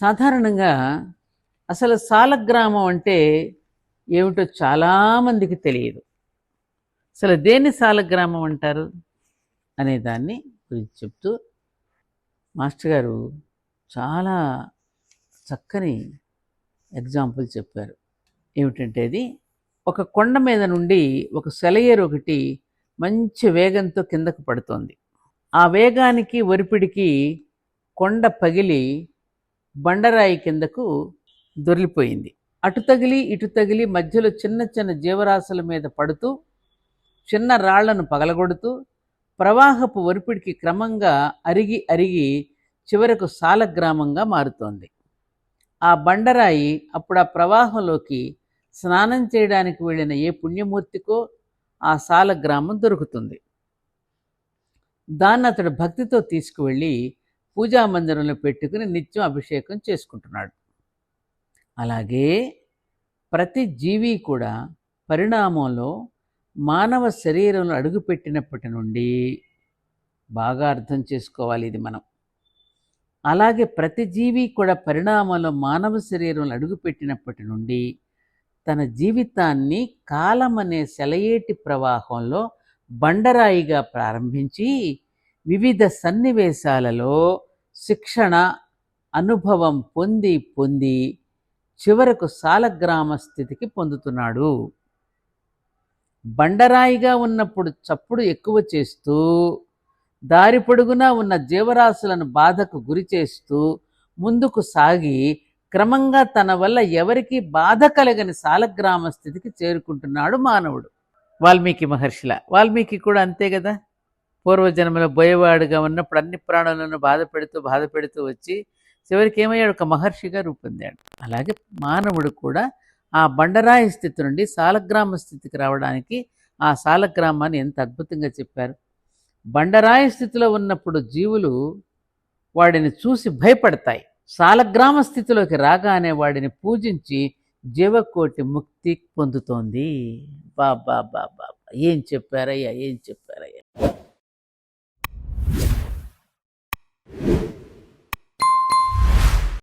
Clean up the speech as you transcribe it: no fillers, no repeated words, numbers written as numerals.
సాధారణంగా అసలు సాలగ్రామం అంటే ఏమిటో చాలామందికి తెలియదు. అసలు దేన్ని సాలగ్రామం అంటారు అనే దాన్ని గురించి చెప్తూ మాస్టర్ గారు చాలా చక్కని ఎగ్జాంపుల్ చెప్పారు. ఏమిటంటే అది ఒక కొండ మీద నుండి ఒక సెలయేరు ఒకటి మంచి వేగంతో కిందకు పడుతోంది. ఆ వేగానికి ఒరిపిడికి కొండ పగిలి బండరాయి కిందకు దొర్లిపోయింది. అటు తగిలి ఇటు తగిలి మధ్యలో చిన్న చిన్న జీవరాశుల మీద పడుతూ చిన్న రాళ్లను పగలగొడుతూ ప్రవాహపు ఒరిపిడికి క్రమంగా అరిగి అరిగి చివరకు సాలగ్రామంగా మారుతోంది. ఆ బండరాయి అప్పుడు ఆ ప్రవాహంలోకి స్నానం చేయడానికి వెళ్ళిన ఏ పుణ్యమూర్తికో ఆ సాలగ్రామం దొరుకుతుంది. దాన్ని అతడు భక్తితో తీసుకువెళ్ళి పూజామందిరంలో పెట్టుకుని నిత్యం అభిషేకం చేసుకుంటున్నాడు. అలాగే ప్రతి జీవి కూడా పరిణామంలో మానవ శరీరంలో అడుగుపెట్టినప్పటి నుండి బాగా అర్థం చేసుకోవాలి ఇది మనం. అలాగే ప్రతి జీవి కూడా పరిణామంలో మానవ శరీరంలో అడుగుపెట్టినప్పటి నుండి తన జీవితాన్ని కాలం అనే సెలయేటి ప్రవాహంలో బండరాయిగా ప్రారంభించి వివిధ సన్నివేశాలలో శిక్షణ అనుభవం పొంది పొంది చివరకు సాలగ్రామ స్థితికి పొందుతున్నాడు. బండరాయిగా ఉన్నప్పుడు చప్పుడు ఎక్కువ చేస్తూ దారి పొడుగునా ఉన్న జీవరాశులను బాధకు గురి చేస్తూ ముందుకు సాగి క్రమంగా తన వల్ల ఎవరికీ బాధ కలగని సాలగ్రామ స్థితికి చేరుకుంటున్నాడు మానవుడు. వాల్మీకి మహర్షిలా. వాల్మీకి కూడా అంతే కదా. పూర్వజన్మలో బోయవాడుగా ఉన్నప్పుడు అన్ని ప్రాణులను బాధ పెడుతూ వచ్చి చివరికి ఏమయ్యాడు? ఒక మహర్షిగా రూపొందాడు. అలాగే మానవుడు కూడా ఆ బండరాయి స్థితి నుండి సాలగ్రామ స్థితికి రావడానికి ఆ సాలగ్రామాన్ని ఎంత అద్భుతంగా చెప్పారు. బండరాయి స్థితిలో ఉన్నప్పుడు జీవులు వాడిని చూసి భయపడతాయి. సాలగ్రామ స్థితిలోకి రాగానే వాడిని పూజించి జీవకోటి ముక్తి పొందుతోంది. బాబా బాబా, ఏం చెప్పారయ్యా, ఏం చెప్పారు.